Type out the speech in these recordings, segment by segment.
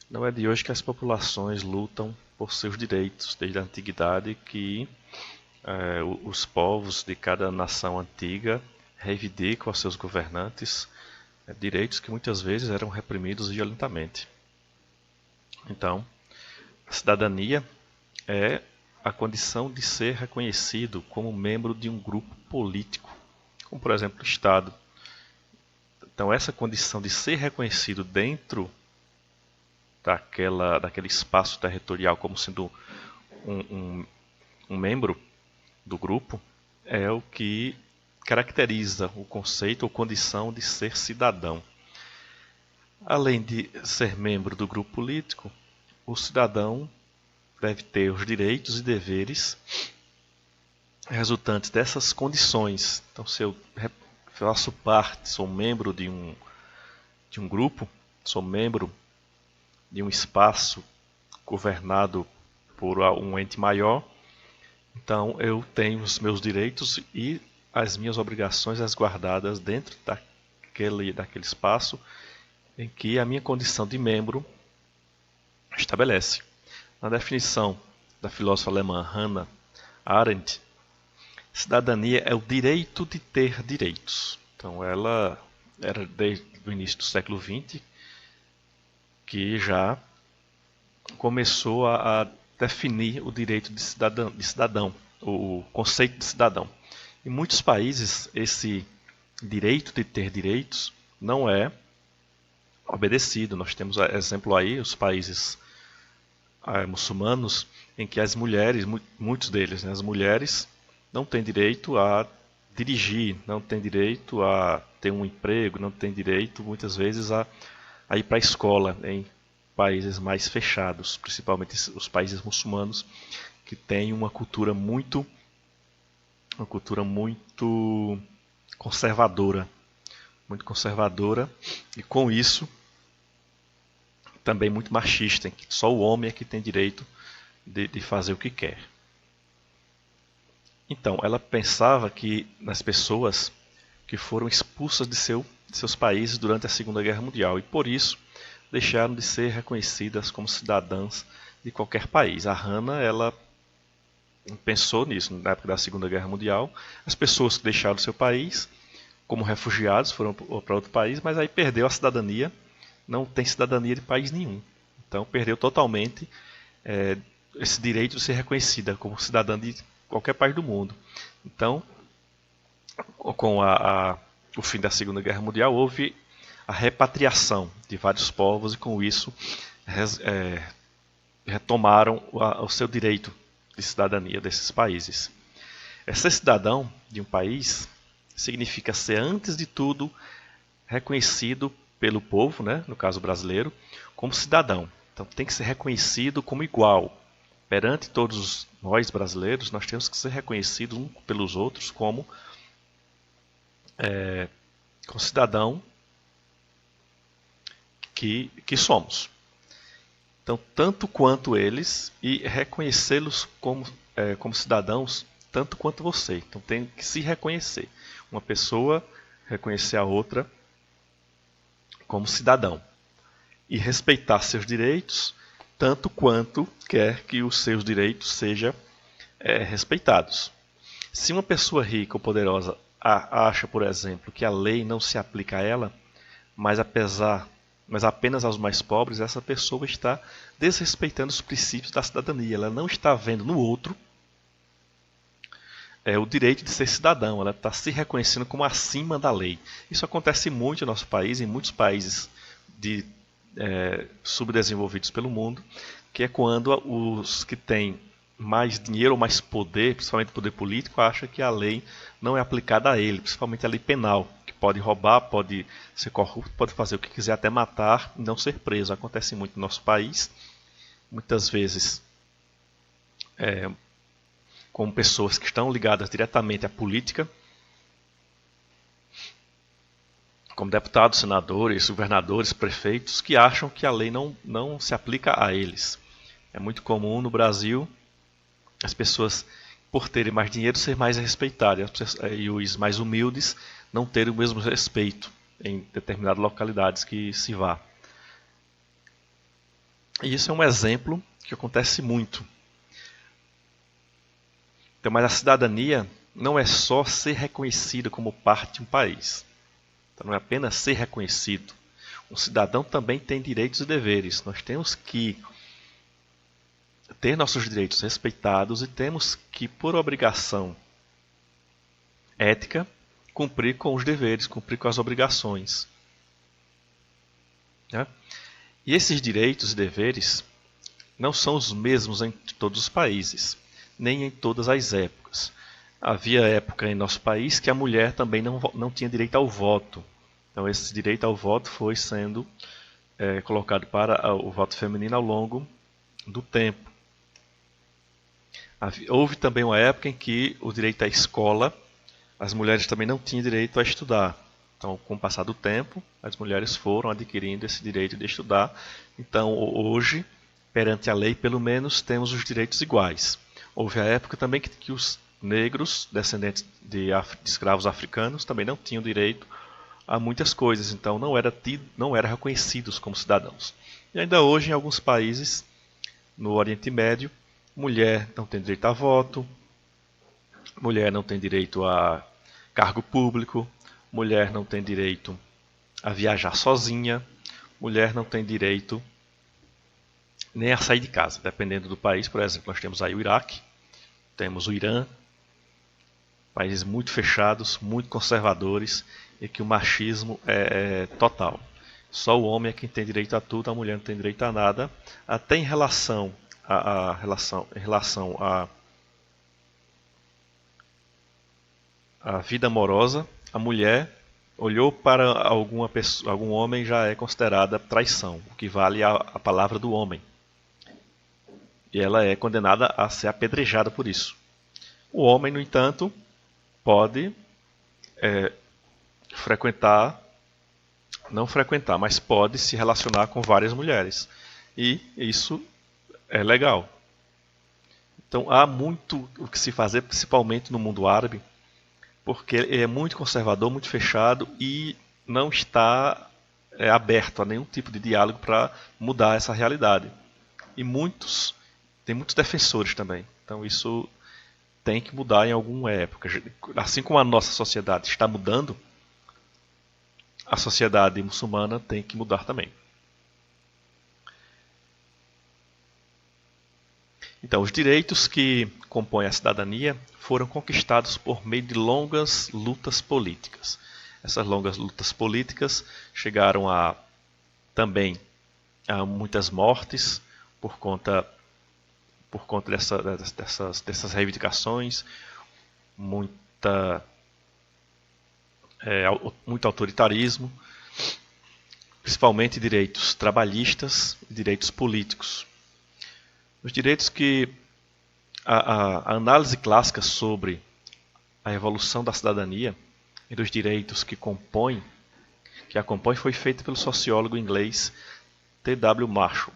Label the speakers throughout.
Speaker 1: Não é de hoje que as populações lutam por seus direitos, desde a antiguidade que os povos de cada nação antiga reivindicam aos seus governantes direitos que muitas vezes eram reprimidos violentamente. Então, a cidadania é a condição de ser reconhecido como membro de um grupo político, como por exemplo o Estado. Então, essa condição de ser reconhecido dentro daquele espaço territorial como sendo um membro do grupo é o que caracteriza o conceito ou condição de ser cidadão. Além de ser membro do grupo político, o cidadão deve ter os direitos e deveres resultantes dessas condições. Então, se eu faço parte, sou membro de um grupo, sou membro de um espaço governado por um ente maior, então eu tenho os meus direitos e as minhas obrigações resguardadas dentro daquele espaço em que a minha condição de membro estabelece. Na definição da filósofa alemã Hannah Arendt, cidadania é o direito de ter direitos. Então ela era desde o início do século XX que já começou a definir o direito de cidadão, o conceito de cidadão. Em muitos países, esse direito de ter direitos não é obedecido. Nós temos exemplo aí, os países muçulmanos, em que as mulheres, muitos deles, né, as mulheres não têm direito a dirigir, não têm direito a ter um emprego, não têm direito, muitas vezes, a ir para a escola em países mais fechados, principalmente os países muçulmanos, que têm uma cultura muito conservadora, e com isso também muito machista, em que só o homem é que tem direito de fazer o que quer. Então, ela pensava que nas pessoas que foram expulsas de seus países durante a Segunda Guerra Mundial e por isso deixaram de ser reconhecidas como cidadãs de qualquer país. A Hannah, ela pensou nisso na época da Segunda Guerra Mundial. As pessoas que deixaram seu país como refugiados foram para outro país, mas aí perdeu a cidadania, não tem cidadania de país nenhum. Então perdeu totalmente esse direito de ser reconhecida como cidadã de qualquer país do mundo. Então, com o fim da Segunda Guerra Mundial, houve a repatriação de vários povos e com isso retomaram o seu direito de cidadania desses países. Ser cidadão de um país significa ser, antes de tudo, reconhecido pelo povo, né, no caso brasileiro, como cidadão. Então tem que ser reconhecido como igual. Perante todos nós brasileiros, nós temos que ser reconhecidos uns pelos outros como cidadão que somos. Então, tanto quanto eles, e reconhecê-los como cidadãos, tanto quanto você. Então, tem que se reconhecer. Uma pessoa reconhecer a outra como cidadão. E respeitar seus direitos, tanto quanto quer que os seus direitos sejam respeitados. Se uma pessoa rica ou poderosa acha, por exemplo, que a lei não se aplica a ela, mas apenas aos mais pobres, essa pessoa está desrespeitando os princípios da cidadania. Ela não está vendo no outro o direito de ser cidadão, ela está se reconhecendo como acima da lei. Isso acontece muito no nosso país, em muitos países subdesenvolvidos pelo mundo, que é quando os que têm mais dinheiro ou mais poder, principalmente poder político, acham que a lei não é aplicada a ele, principalmente a lei penal, que pode roubar, pode ser corrupto, pode fazer o que quiser, até matar e não ser preso. Acontece muito no nosso país, muitas vezes com pessoas que estão ligadas diretamente à política, como deputados, senadores, governadores, prefeitos, que acham que a lei não se aplica a eles. É muito comum no Brasil as pessoas, por terem mais dinheiro, ser mais respeitadas, e os mais humildes não terem o mesmo respeito em determinadas localidades que se vá. E isso é um exemplo que acontece muito. Então, mas a cidadania não é só ser reconhecido como parte de um país. Então, não é apenas ser reconhecido. Um cidadão também tem direitos e deveres. Nós temos que ter nossos direitos respeitados e temos que, por obrigação ética, cumprir com os deveres, cumprir com as obrigações. Né? E esses direitos e deveres não são os mesmos em todos os países, nem em todas as épocas. Havia época em nosso país que a mulher também não tinha direito ao voto. Então esse direito ao voto foi sendo colocado para o voto feminino ao longo do tempo. Houve também uma época em que o direito à escola, as mulheres também não tinham direito a estudar. Então, com o passar do tempo, as mulheres foram adquirindo esse direito de estudar. Então, hoje, perante a lei, pelo menos, temos os direitos iguais. Houve a época também que os negros, descendentes de escravos africanos, também não tinham direito a muitas coisas. Então, não eram reconhecidos como cidadãos. E ainda hoje, em alguns países, no Oriente Médio, mulher não tem direito a voto, mulher não tem direito a cargo público, mulher não tem direito a viajar sozinha, mulher não tem direito nem a sair de casa, dependendo do país. Por exemplo, nós temos aí o Iraque, temos o Irã, países muito fechados, muito conservadores, e que o machismo é total. Só o homem é quem tem direito a tudo, a mulher não tem direito a nada, até em relação à vida amorosa. A mulher olhou para algum homem já é considerada traição, o que vale a palavra do homem. E ela é condenada a ser apedrejada por isso. O homem, no entanto, pode não frequentar, mas pode se relacionar com várias mulheres. E isso é legal. Então há muito o que se fazer, principalmente no mundo árabe, porque ele é muito conservador, muito fechado e não está aberto a nenhum tipo de diálogo para mudar essa realidade. E tem muitos defensores também. Então isso tem que mudar em alguma época. Assim como a nossa sociedade está mudando, a sociedade muçulmana tem que mudar também. Então, os direitos que compõem a cidadania foram conquistados por meio de longas lutas políticas. Essas longas lutas políticas chegaram também a muitas mortes por conta dessas reivindicações, muito autoritarismo, principalmente direitos trabalhistas e direitos políticos. Os direitos que a análise clássica sobre a evolução da cidadania e dos direitos que a compõem foi feita pelo sociólogo inglês T.W. Marshall.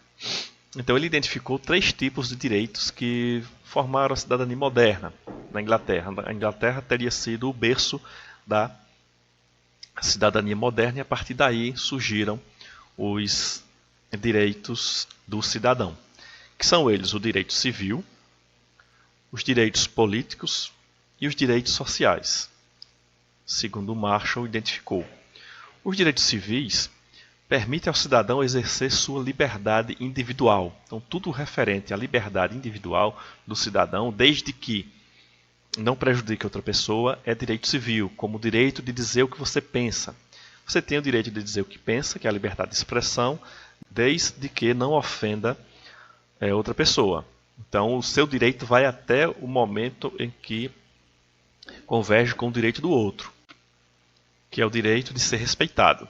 Speaker 1: Então ele identificou 3 tipos de direitos que formaram a cidadania moderna na Inglaterra. A Inglaterra teria sido o berço da cidadania moderna e a partir daí surgiram os direitos do cidadão, que são eles o direito civil, os direitos políticos e os direitos sociais. Segundo Marshall identificou, os direitos civis permitem ao cidadão exercer sua liberdade individual. Então, tudo referente à liberdade individual do cidadão, desde que não prejudique outra pessoa, é direito civil, como o direito de dizer o que você pensa. Você tem o direito de dizer o que pensa, que é a liberdade de expressão, desde que não ofenda outra pessoa. Então, o seu direito vai até o momento em que converge com o direito do outro, que é o direito de ser respeitado.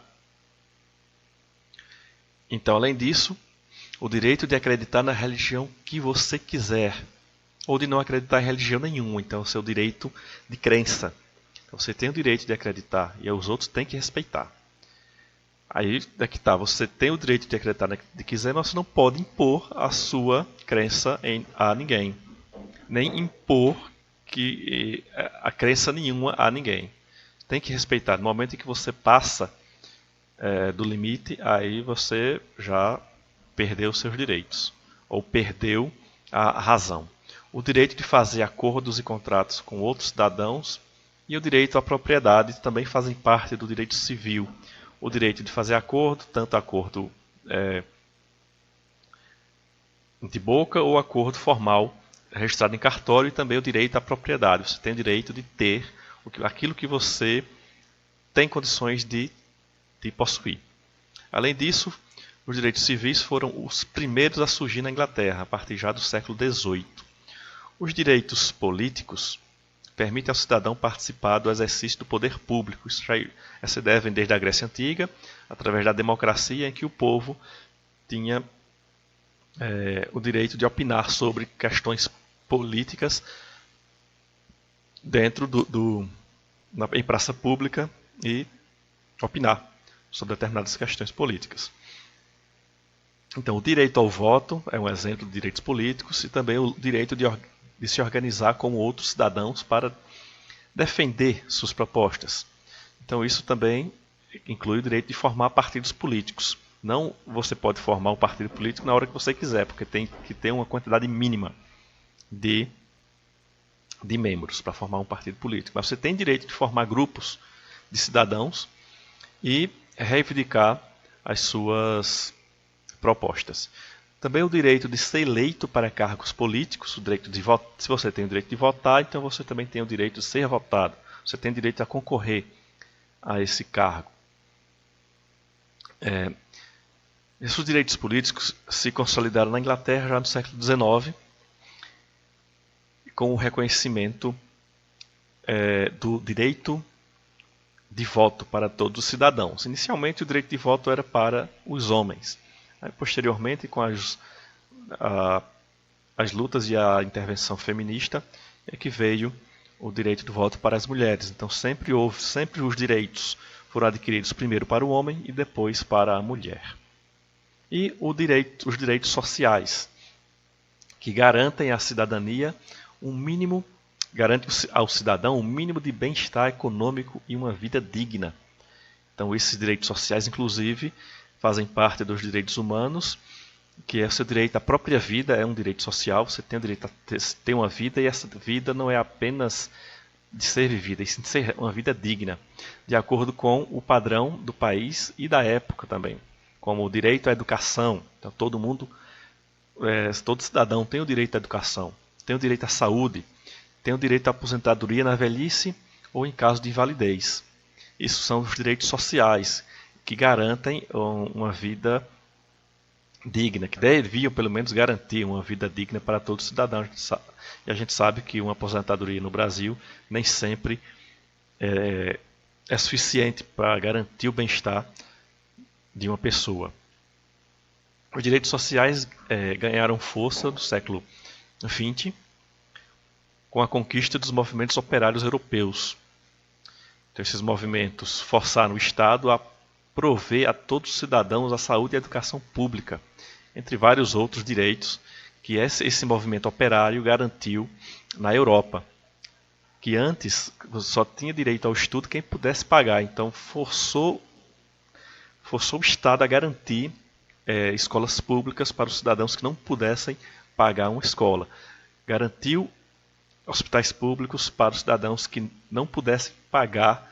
Speaker 1: Então, além disso, o direito de acreditar na religião que você quiser, ou de não acreditar em religião nenhuma. Então, é o seu direito de crença. Então, você tem o direito de acreditar e os outros têm que respeitar. Aí daqui tá, você tem o direito de acreditar no que quiser, mas você não pode impor a sua crença a ninguém. Nem impor a crença nenhuma a ninguém. Tem que respeitar. No momento em que você passa do limite, aí você já perdeu seus direitos, ou perdeu a razão. O direito de fazer acordos e contratos com outros cidadãos e o direito à propriedade também fazem parte do direito civil. O direito de fazer acordo, tanto acordo de boca ou acordo formal registrado em cartório, e também o direito à propriedade. Você tem o direito de ter aquilo que você tem condições de possuir. Além disso, os direitos civis foram os primeiros a surgir na Inglaterra, a partir já do século XVIII. Os direitos políticos permitem ao cidadão participar do exercício do poder público. Isso já se deve desde a Grécia Antiga, através da democracia, em que o povo tinha o direito de opinar sobre questões políticas dentro em praça pública e opinar sobre determinadas questões políticas. Então, o direito ao voto é um exemplo de direitos políticos, e também o direito de se organizar como outros cidadãos para defender suas propostas. Então, isso também inclui o direito de formar partidos políticos. Não você pode formar um partido político na hora que você quiser, porque tem que ter uma quantidade mínima de membros para formar um partido político. Mas você tem direito de formar grupos de cidadãos e reivindicar as suas propostas. Também o direito de ser eleito para cargos políticos, o direito de votar. Se você tem o direito de votar, então você também tem o direito de ser votado. Você tem direito a concorrer a esse cargo. Esses direitos políticos se consolidaram na Inglaterra já no século XIX, com o reconhecimento do direito de voto para todos os cidadãos. Inicialmente, o direito de voto era para os homens. Aí, posteriormente, com as lutas e a intervenção feminista, é que veio o direito de voto para as mulheres. Então, sempre os direitos foram adquiridos primeiro para o homem e depois para a mulher. E os direitos sociais, que garantem à cidadania garante ao cidadão um mínimo de bem-estar econômico e uma vida digna. Então, esses direitos sociais, inclusive, fazem parte dos direitos humanos, que é o seu direito à própria vida, é um direito social. Você tem o direito a ter uma vida, e essa vida não é apenas de ser vivida, e sim de ser uma vida digna, de acordo com o padrão do país e da época também, como o direito à educação. Então, todo cidadão tem o direito à educação, tem o direito à saúde, tem o direito à aposentadoria na velhice ou em caso de invalidez. Isso são os direitos sociais que garantem uma vida digna, que deviam pelo menos garantir uma vida digna para todos os cidadãos. E a gente sabe que uma aposentadoria no Brasil nem sempre é suficiente para garantir o bem-estar de uma pessoa. Os direitos sociais ganharam força no século XX com a conquista dos movimentos operários europeus. Então, esses movimentos forçaram o Estado a prover a todos os cidadãos a saúde e a educação pública, entre vários outros direitos que esse movimento operário garantiu na Europa, que antes só tinha direito ao estudo quem pudesse pagar. Então, forçou o Estado a garantir escolas públicas para os cidadãos que não pudessem pagar uma escola. Garantiu hospitais públicos para os cidadãos que não pudessem pagar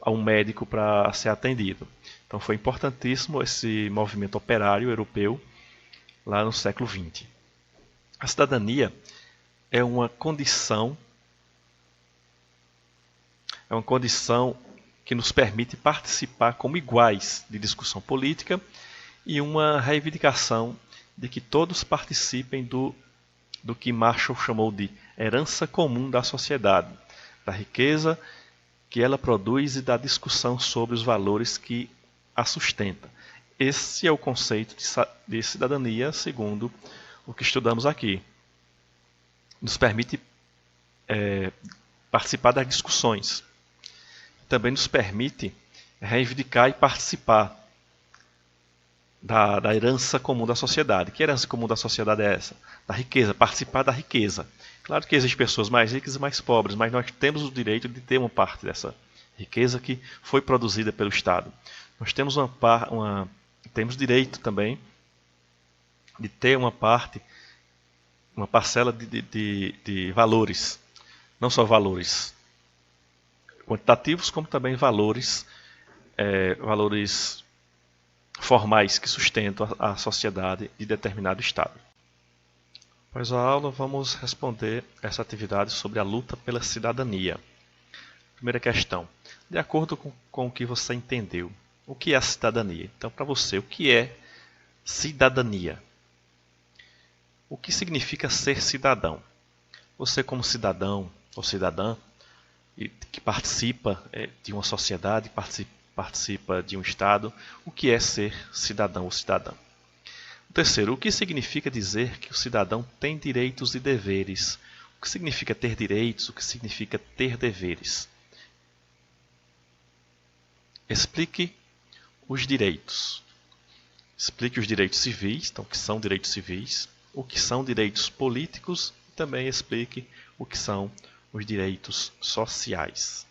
Speaker 1: a um médico para ser atendido. Então, foi importantíssimo esse movimento operário europeu lá no século XX. A cidadania é uma condição que nos permite participar como iguais de discussão política e uma reivindicação de que todos participem do que Marshall chamou de herança comum da sociedade, da riqueza que ela produz e da discussão sobre os valores que a sustenta. Esse é o conceito de cidadania, segundo o que estudamos aqui. Nos permite participar das discussões. Também nos permite reivindicar e participar da herança comum da sociedade. Que herança comum da sociedade é essa? Da riqueza, participar da riqueza. Claro que existem pessoas mais ricas e mais pobres, mas nós temos o direito de ter uma parte dessa riqueza que foi produzida pelo Estado. Nós temos temos direito também de ter uma parcela de valores, não só valores quantitativos, como também valores formais que sustentam a sociedade de determinado estado. Após a aula, vamos responder essa atividade sobre a luta pela cidadania. Primeira questão. De acordo com o que você entendeu, o que é a cidadania? Então, para você, o que é cidadania? O que significa ser cidadão? Você, como cidadão ou cidadã que participa de uma sociedade, participa de um estado, o que é ser cidadão ou cidadã? O terceiro, o que significa dizer que o cidadão tem direitos e deveres? O que significa ter direitos? O que significa ter deveres? Explique os direitos. Explique os direitos civis, então o que são direitos civis, o que são direitos políticos e também explique o que são os direitos sociais.